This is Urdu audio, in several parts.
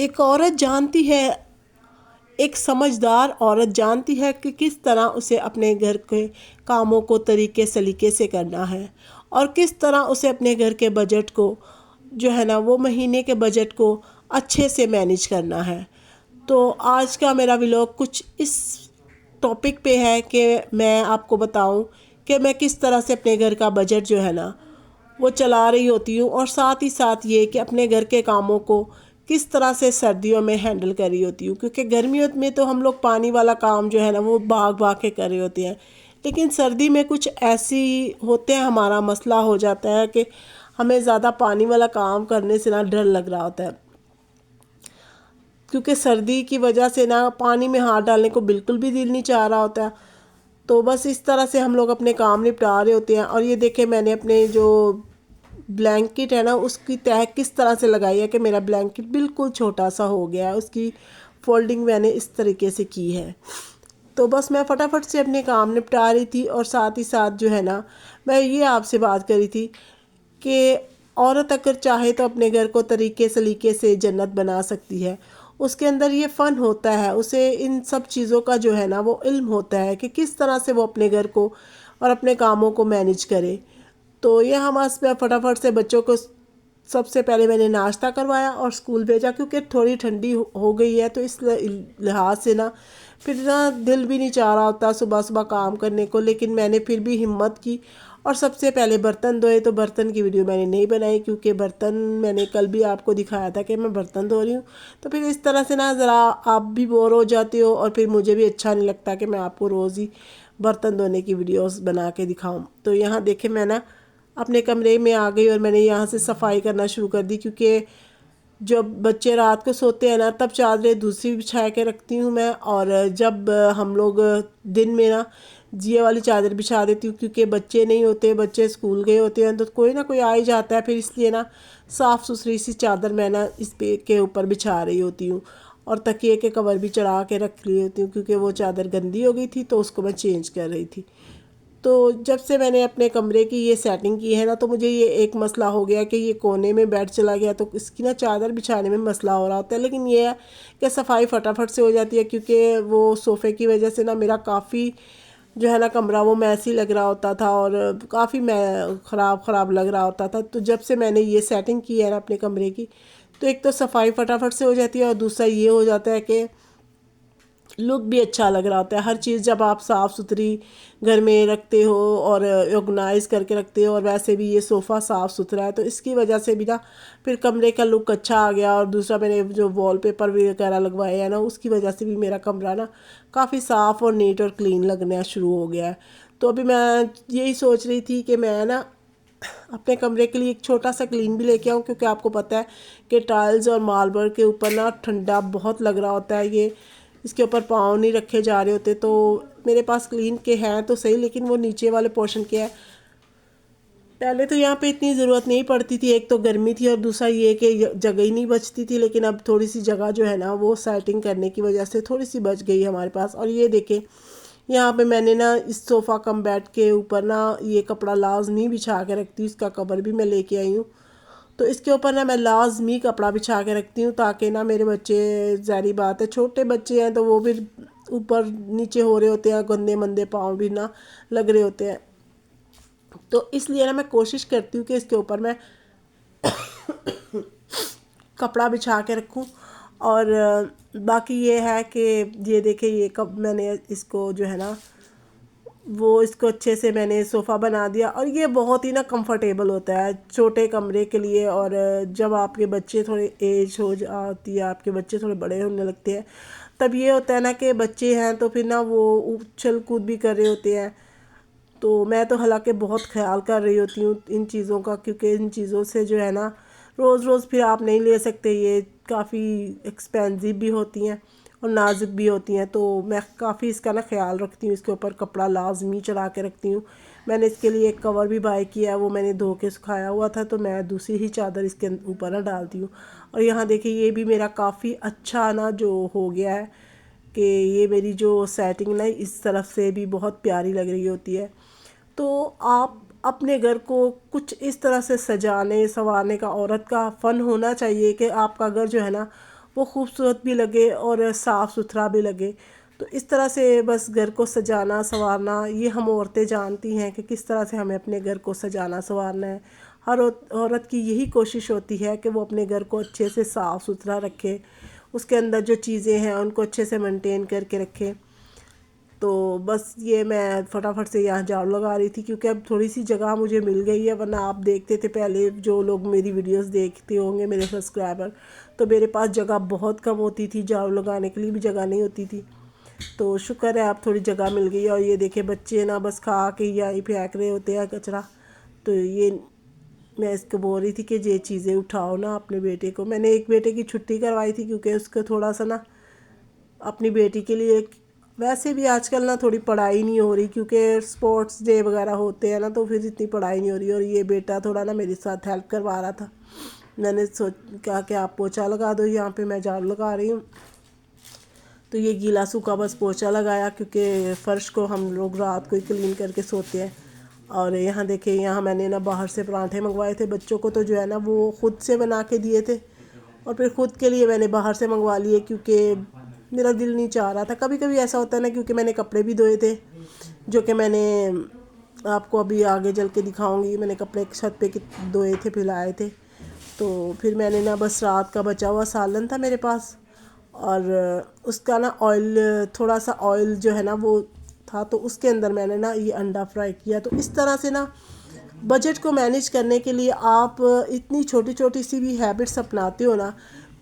ایک عورت جانتی ہے، ایک سمجھدار عورت جانتی ہے کہ کس طرح اسے اپنے گھر کے کاموں کو طریقے سلیقے سے کرنا ہے، اور کس طرح اسے اپنے گھر کے بجٹ کو جو ہے نا وہ مہینے کے بجٹ کو اچھے سے مینیج کرنا ہے۔ تو آج کا میرا ولاگ کچھ اس ٹاپک پہ ہے کہ میں آپ کو بتاؤں کہ میں کس طرح سے اپنے گھر کا بجٹ جو ہے نا وہ چلا رہی ہوتی ہوں، اور ساتھ ہی ساتھ یہ کہ اپنے گھر کے کاموں کو کس طرح سے سردیوں میں ہینڈل کر رہی ہوتی ہوں، کیونکہ گرمیوں میں تو ہم لوگ پانی والا کام جو ہے نا وہ بھاگ بھاگ کے کر رہے ہوتے ہیں، لیکن سردی میں کچھ ایسی ہوتے ہیں، ہمارا مسئلہ ہو جاتا ہے کہ ہمیں زیادہ پانی والا کام کرنے سے نا ڈر لگ رہا ہوتا ہے، کیونکہ سردی کی وجہ سے نا پانی میں ہاتھ ڈالنے کو بالکل بھی دل نہیں چاہ رہا ہوتا ہے۔ تو بس اس طرح سے ہم لوگ اپنے کام نپٹا رہے ہوتے ہیں۔ اور یہ دیکھیں میں نے اپنے جو بلینکٹ ہے نا اس کی تہہ کس طرح سے لگائی ہے کہ میرا بلینکٹ بالکل چھوٹا سا ہو گیا ہے، اس کی فولڈنگ میں نے اس طریقے سے کی ہے۔ تو بس میں فٹافٹ سے اپنے کام نپٹا رہی تھی، اور ساتھ ہی ساتھ جو ہے نا میں یہ آپ سے بات کری تھی کہ عورت اگر چاہے تو اپنے گھر کو طریقے سلیقے سے جنت بنا سکتی ہے۔ اس کے اندر یہ فن ہوتا ہے، اسے ان سب چیزوں کا جو ہے نا وہ علم ہوتا ہے کہ کس طرح سے وہ اپنے گھر کو اور اپنے کاموں کو مینیج کرے۔ تو یہ ہم آج میں فٹافٹ سے بچوں کو سب سے پہلے میں نے ناشتہ کروایا اور اسکول بھیجا، کیونکہ تھوڑی ٹھنڈی ہو گئی ہے، تو اس لحاظ سے نا پھر نا دل بھی نہیں چاہ رہا ہوتا صبح صبح کام کرنے کو، لیکن میں نے پھر بھی ہمت کی اور سب سے پہلے برتن دھوئے۔ تو برتن کی ویڈیو میں نے نہیں بنائی، کیونکہ برتن میں نے کل بھی آپ کو دکھایا تھا کہ میں برتن دھو رہی ہوں، تو پھر اس طرح سے نا ذرا آپ بھی بور ہو جاتے ہو، اور پھر مجھے بھی اچھا نہیں لگتا کہ میں آپ کو روز ہی برتن دھونے کی ویڈیوز بنا کے دکھاؤں۔ تو یہاں دیکھیں میں نا اپنے کمرے میں آ گئی، اور میں نے یہاں سے صفائی کرنا شروع کر دی، کیونکہ جب بچے رات کو سوتے ہیں نا تب چادریں دوسری بچھا کے رکھتی ہوں میں، اور جب ہم لوگ دن میں نا یہ والی چادر بچھا دیتی ہوں، کیونکہ بچے نہیں ہوتے، بچے اسکول گئے ہوتے ہیں تو کوئی نہ کوئی آ ہی جاتا ہے، پھر اس لیے نا صاف ستھری سی چادر میں نا اس پہ کے اوپر بچھا رہی ہوتی ہوں، اور تکیے کے کور بھی چڑھا کے رکھ لی ہوتی ہوں، کیونکہ وہ چادر گندی ہو گئی تھی تو اس کو میں چینج کر رہی تھی۔ تو جب سے میں نے اپنے کمرے کی یہ سیٹنگ کی ہے نا تو مجھے یہ ایک مسئلہ ہو گیا کہ یہ کونے میں بیڈ چلا گیا تو اس کی نا چادر بچھانے میں مسئلہ ہو رہا ہوتا ہے، لیکن یہ ہے کہ صفائی فٹافٹ سے ہو جاتی ہے، کیونکہ وہ صوفے کی وجہ سے نا میرا کافی جو ہے نا کمرہ وہ میسی لگ رہا ہوتا تھا، اور کافی میں خراب لگ رہا ہوتا تھا۔ تو جب سے میں نے یہ سیٹنگ کی ہے نا اپنے کمرے کی، تو ایک تو صفائی فٹافٹ سے ہو جاتی ہے، اور دوسرا یہ ہو جاتا ہے کہ لک بھی اچھا لگ رہا ہوتا ہے۔ ہر چیز جب آپ صاف ستھری گھر میں رکھتے ہو اور آرگنائز کر کے رکھتے ہو، اور ویسے بھی یہ صوفہ صاف ستھرا ہے تو اس کی وجہ سے بھی نا پھر کمرے کا لک اچھا آ گیا، اور دوسرا میں نے جو وال پیپر وغیرہ لگوائے ہیں نا اس کی وجہ سے بھی میرا کمرہ نا کافی صاف اور نیٹ اور کلین لگنا شروع ہو گیا ہے۔ تو ابھی میں یہی سوچ رہی تھی کہ میں نا اپنے کمرے کے لیے ایک چھوٹا سا کلین بھی لے کے آؤں، کیونکہ آپ کو پتہ ہے کہ ٹائلز اور ماربل کے اوپر نا ٹھنڈا بہت لگ رہا ہوتا ہے، یہ اس کے اوپر پاؤں نہیں رکھے جا رہے ہوتے۔ تو میرے پاس کلین کے ہیں تو صحیح، لیکن وہ نیچے والے پورشن کے ہے۔ پہلے تو یہاں پہ اتنی ضرورت نہیں پڑتی تھی، ایک تو گرمی تھی اور دوسرا یہ کہ جگہ ہی نہیں بچتی تھی، لیکن اب تھوڑی سی جگہ جو ہے نا وہ سیٹنگ کرنے کی وجہ سے تھوڑی سی بچ گئی ہمارے پاس۔ اور یہ دیکھیں یہاں پہ میں نے نا اس صوفہ کم بیڈ کے اوپر نا یہ کپڑا لازمی بچھا کے رکھتی ہوں، اس کا کور بھی میں لے کے آئی ہوں، تو اس کے اوپر نا میں لازمی کپڑا بچھا کے رکھتی ہوں، تاکہ نا میرے بچے، ظاہری بات ہے چھوٹے بچے ہیں تو وہ بھی اوپر نیچے ہو رہے ہوتے ہیں، گندے مندے پاؤں بھی نہ لگ رہے ہوتے ہیں، تو اس لیے نا میں کوشش کرتی ہوں کہ اس کے اوپر میں کپڑا بچھا کے رکھوں۔ اور باقی یہ ہے کہ یہ دیکھیں یہ کب میں نے اس کو جو ہے نا وہ اس کو اچھے سے میں نے صوفہ بنا دیا، اور یہ بہت ہی نا کمفرٹیبل ہوتا ہے چھوٹے کمرے کے لیے۔ اور جب آپ کے بچے تھوڑے ایج ہو جاتی ہے، آپ کے بچے تھوڑے بڑے ہونے لگتے ہیں، تب یہ ہوتا ہے نا کہ بچے ہیں تو پھر نا وہ اچھل کود بھی کر رہے ہوتے ہیں، تو میں تو حالانکہ بہت خیال کر رہی ہوتی ہوں ان چیزوں کا، کیونکہ ان چیزوں سے جو ہے نا روز روز پھر آپ نہیں لے سکتے، یہ کافی ایکسپینسو بھی ہوتی ہیں اور نازک بھی ہوتی ہیں، تو میں کافی اس کا نا خیال رکھتی ہوں، اس کے اوپر کپڑا لازمی چڑھا کے رکھتی ہوں۔ میں نے اس کے لیے ایک کور بھی بائی کیا ہے، وہ میں نے دھو کے سکھایا ہوا تھا، تو میں دوسری ہی چادر اس کے اوپر نا ڈالتی ہوں۔ اور یہاں دیکھیں یہ بھی میرا کافی اچھا نا جو ہو گیا ہے کہ یہ میری جو سیٹنگ نا اس طرف سے بھی بہت پیاری لگ رہی ہوتی ہے۔ تو آپ اپنے گھر کو کچھ اس طرح سے سجانے سنوارنے کا عورت کا فن ہونا چاہیے کہ آپ کا گھر جو ہے نا وہ خوبصورت بھی لگے اور صاف ستھرا بھی لگے۔ تو اس طرح سے بس گھر کو سجانا سنوارنا یہ ہم عورتیں جانتی ہیں کہ کس طرح سے ہمیں اپنے گھر کو سجانا سنوارنا ہے۔ ہر عورت کی یہی کوشش ہوتی ہے کہ وہ اپنے گھر کو اچھے سے صاف ستھرا رکھے، اس کے اندر جو چیزیں ہیں ان کو اچھے سے مینٹین کر کے رکھے۔ تو بس یہ میں فٹافٹ سے یہاں جھاڑو لگا رہی تھی، کیونکہ اب تھوڑی سی جگہ مجھے مل گئی ہے، ورنہ آپ دیکھتے تھے پہلے جو لوگ میری ویڈیوز دیکھتے ہوں گے میرے سبسکرائبر، تو میرے پاس جگہ بہت کم ہوتی تھی، جھاڑو لگانے کے لیے بھی جگہ نہیں ہوتی تھی۔ تو شکر ہے اب تھوڑی جگہ مل گئی ہے۔ اور یہ دیکھیں بچے نا بس کھا کے یا پھینک رہے ہوتے ہیں کچرا، تو یہ میں اس کو بول رہی تھی کہ یہ چیزیں اٹھاؤ نا اپنے بیٹے کو۔ میں نے ایک بیٹے کی چھٹی کروائی تھی کیونکہ اس کو تھوڑا سا نا اپنی بیٹی کے لیے، ویسے بھی آج کل نا تھوڑی پڑھائی نہیں ہو رہی کیونکہ سپورٹس ڈے وغیرہ ہوتے ہیں نا، تو پھر اتنی پڑھائی نہیں ہو رہی، اور یہ بیٹا تھوڑا نا میرے ساتھ ہیلپ کروا رہا تھا۔ میں نے کہا کہ آپ پوچھا لگا دو، یہاں پہ میں جھاڑو لگا رہی ہوں۔ تو یہ گیلا سوکھا بس پوچھا لگایا، کیونکہ فرش کو ہم لوگ رات کو ہی کلین کر کے سوتے ہیں۔ اور یہاں دیکھیں، یہاں میں نے نا باہر سے پراٹھے منگوائے تھے بچوں کو، تو جو ہے نا وہ خود سے بنا کے دیے تھے، اور پھر خود کے لیے میں نے باہر سے منگوا لیے کیونکہ میرا دل نہیں چاہ رہا تھا۔ کبھی کبھی ایسا ہوتا ہے نا، کیونکہ میں نے کپڑے بھی دھوئے تھے، جو کہ میں نے آپ کو ابھی آگے چل کے دکھاؤں گی۔ میں نے کپڑے چھت پہ دھوئے تھے، پھیلائے تھے، تو پھر میں نے نا بس رات کا بچا ہوا سالن تھا میرے پاس، اور اس کا نا آئل، تھوڑا سا آئل جو ہے نا وہ تھا، تو اس کے اندر میں نے نا یہ انڈا فرائی کیا۔ تو اس طرح سے نا بجٹ کو مینیج کرنے کے لیے آپ اتنی چھوٹی چھوٹی سی بھی ہیبٹس اپناتے ہو نا،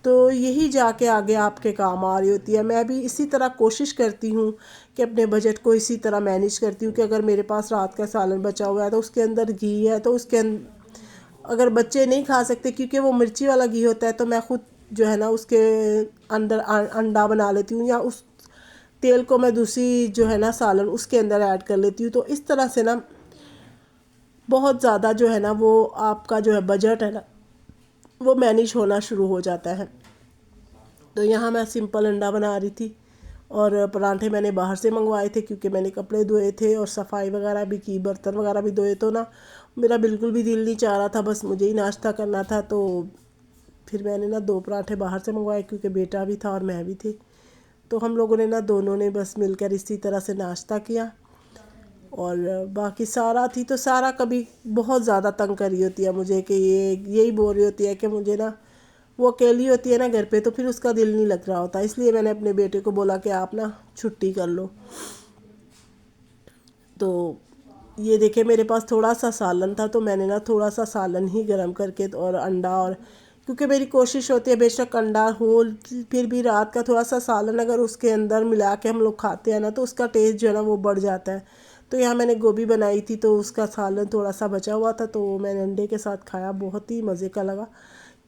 تو یہی جا کے آگے آپ کے کام آ رہی ہوتی ہے۔ میں بھی اسی طرح کوشش کرتی ہوں کہ اپنے بجٹ کو اسی طرح مینیج کرتی ہوں کہ اگر میرے پاس رات کا سالن بچا ہوا ہے تو اس کے اندر گھی ہے، تو اس کے اگر بچے نہیں کھا سکتے کیونکہ وہ مرچی والا گھی ہوتا ہے، تو میں خود جو ہے نا اس کے اندر انڈا بنا لیتی ہوں، یا اس تیل کو میں دوسری جو ہے نا سالن اس کے اندر ایڈ کر لیتی ہوں۔ تو اس طرح سے نا بہت زیادہ جو ہے نا وہ آپ کا جو ہے بجٹ ہے نا وہ مینیج ہونا شروع ہو جاتا ہے۔ تو یہاں میں سمپل انڈا بنا رہی تھی، اور پراٹھے میں نے باہر سے منگوائے تھے کیونکہ میں نے کپڑے دھوئے تھے اور صفائی وغیرہ بھی کی، برتن وغیرہ بھی دھوئے، تو نا میرا بالکل بھی دل نہیں چاہ رہا تھا، بس مجھے ہی ناشتہ کرنا تھا۔ تو پھر میں نے نا 2 پراٹھے باہر سے منگوائے کیونکہ بیٹا بھی تھا اور میں بھی تھی، تو ہم لوگوں نے نا دونوں نے بس مل کر اسی طرح سے ناشتہ کیا۔ اور باقی سارا تھی، تو سارا کبھی بہت زیادہ تنگ کر رہی ہوتی ہے مجھے، کہ یہی بول رہی ہوتی ہے کہ مجھے نا، وہ اکیلی ہوتی ہے نا گھر پہ، تو پھر اس کا دل نہیں لگ رہا ہوتا، اس لیے میں نے اپنے بیٹے کو بولا کہ آپ نا چھٹی کر لو۔ تو یہ دیکھیں میرے پاس تھوڑا سا سالن تھا، تو میں نے نا تھوڑا سا سالن ہی گرم کر کے اور انڈا، اور کیونکہ میری کوشش ہوتی ہے بے شک انڈا ہو، پھر بھی رات کا تھوڑا سا سالن اگر اس کے اندر ملا کے ہم لوگ کھاتے ہیں نا، تو اس کا ٹیسٹ جو ہے نا وہ بڑھ جاتا ہے۔ تو یہاں میں نے گوبھی بنائی تھی، تو اس کا سالن تھوڑا سا بچا ہوا تھا، تو میں نے انڈے کے ساتھ کھایا، بہت ہی مزے کا لگا،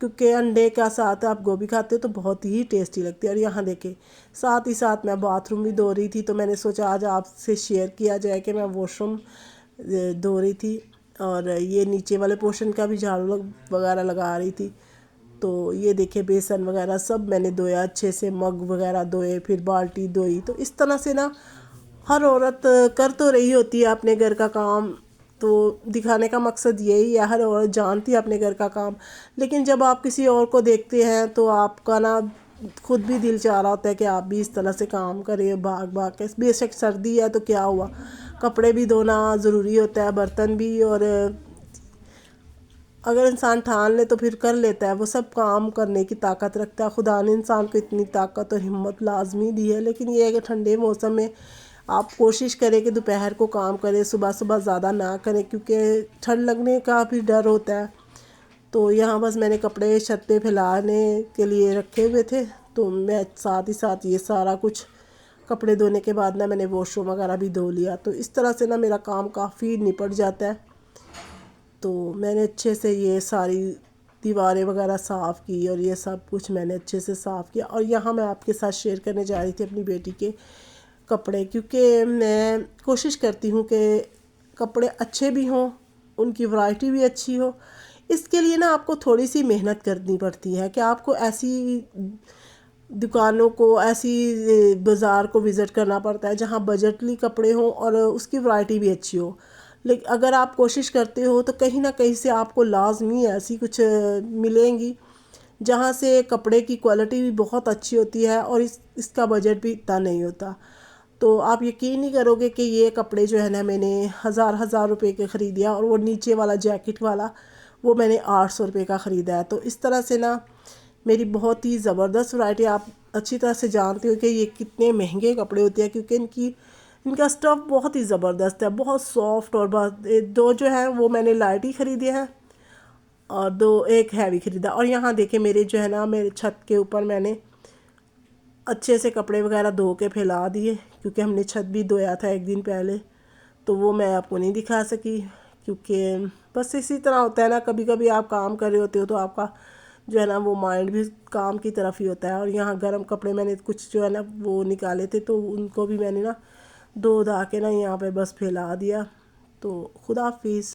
کیونکہ انڈے کا ساتھ آپ گوبھی کھاتے ہو تو بہت ہی ٹیسٹی لگتی ہے۔ اور یہاں دیکھیں ساتھ ہی ساتھ میں باتھ روم بھی دھو رہی تھی، تو میں نے سوچا آج آپ سے شیئر کیا جائے کہ میں واش روم دھو رہی تھی، اور یہ نیچے والے پورشن کا بھی جھاڑو وغیرہ لگا رہی تھی۔ تو یہ دیکھیں بیسن وغیرہ سب میں نے دھویا اچھے سے، مگ وغیرہ دھوئے، پھر بالٹی دھوئی۔ تو اس طرح سے نا ہر عورت کر تو رہی ہوتی ہے اپنے گھر کا کام، تو دکھانے کا مقصد یہی ہے، ہر عورت جانتی ہے اپنے گھر کا کام، لیکن جب آپ کسی اور کو دیکھتے ہیں تو آپ کا نا خود بھی دل چاہ رہا ہوتا ہے کہ آپ بھی اس طرح سے کام کریں، بھاگ بھاگ کے، بے شک سردی ہے تو کیا ہوا، کپڑے بھی دھونا ضروری ہوتا ہے، برتن بھی، اور اگر انسان ٹھان لے تو پھر کر لیتا ہے، وہ سب کام کرنے کی طاقت رکھتا ہے۔ خدا نے انسان کو اتنی طاقت اور ہمت لازمی دی ہے، لیکن یہ ہے کہ ٹھنڈے موسم میں آپ کوشش کریں کہ دوپہر کو کام کریں، صبح صبح زیادہ نہ کریں، کیونکہ ٹھنڈ لگنے کا بھی ڈر ہوتا ہے۔ تو یہاں بس میں نے کپڑے چھت پہ پھیلانے کے لیے رکھے ہوئے تھے، تو میں ساتھ ہی ساتھ یہ سارا کچھ کپڑے دھونے کے بعد نا میں نے واش روم وغیرہ بھی دھو لیا، تو اس طرح سے نا میرا کام کافی نپٹ جاتا ہے۔ تو میں نے اچھے سے یہ ساری دیواریں وغیرہ صاف کی، اور یہ سب کچھ میں نے اچھے سے صاف کیا۔ اور یہاں میں آپ کے ساتھ شیئر کرنے جا رہی تھی اپنی بیٹی کے کپڑے، کیونکہ میں کوشش کرتی ہوں کہ کپڑے اچھے بھی ہوں، ان کی ورائٹی بھی اچھی ہو۔ اس کے لیے نا آپ کو تھوڑی سی محنت کرنی پڑتی ہے کہ آپ کو ایسی دکانوں کو، ایسی بازار کو وزٹ کرنا پڑتا ہے جہاں بجٹلی کپڑے ہوں اور اس کی ورائٹی بھی اچھی ہو۔ لیکن اگر آپ کوشش کرتے ہو تو کہیں نہ کہیں سے آپ کو لازمی ایسی کچھ ملیں گی جہاں سے کپڑے کی کوالٹی بھی بہت اچھی ہوتی ہے اور اس کا بجٹ بھی اتنا نہیں ہوتا۔ تو آپ یقین نہیں کرو گے کہ یہ کپڑے جو ہے نا میں نے ہزار روپے کے خریدیا، اور وہ نیچے والا جیکٹ والا وہ میں نے 800 روپے کا خریدا ہے۔ تو اس طرح سے نا میری بہت ہی زبردست ورائٹی، آپ اچھی طرح سے جانتے ہو کہ یہ کتنے مہنگے کپڑے ہوتے ہیں، کیونکہ ان کا اسٹف بہت ہی زبردست ہے، بہت سافٹ، اور دو جو ہے وہ میں نے لائٹ ہی خریدے ہیں اور ایک ہیوی خریدا۔ اور یہاں دیکھیں میرے جو ہے نا میرے چھت کے اوپر میں نے اچھے سے کپڑے وغیرہ دھو کے پھیلا دیے، کیونکہ ہم نے چھت بھی دھویا تھا ایک دن پہلے، تو وہ میں آپ کو نہیں دکھا سکی، کیونکہ بس اسی طرح ہوتا ہے نا، کبھی کبھی آپ کام کر رہے ہوتے ہو تو آپ کا جو ہے نا وہ مائنڈ بھی کام کی طرف ہی ہوتا ہے۔ اور یہاں گرم کپڑے میں نے کچھ جو ہے نا وہ نکالے تھے، تو ان کو بھی میں نے نا دھو دھا کے نا یہاں پہ بس پھیلا دیا۔ تو خدا حافظ۔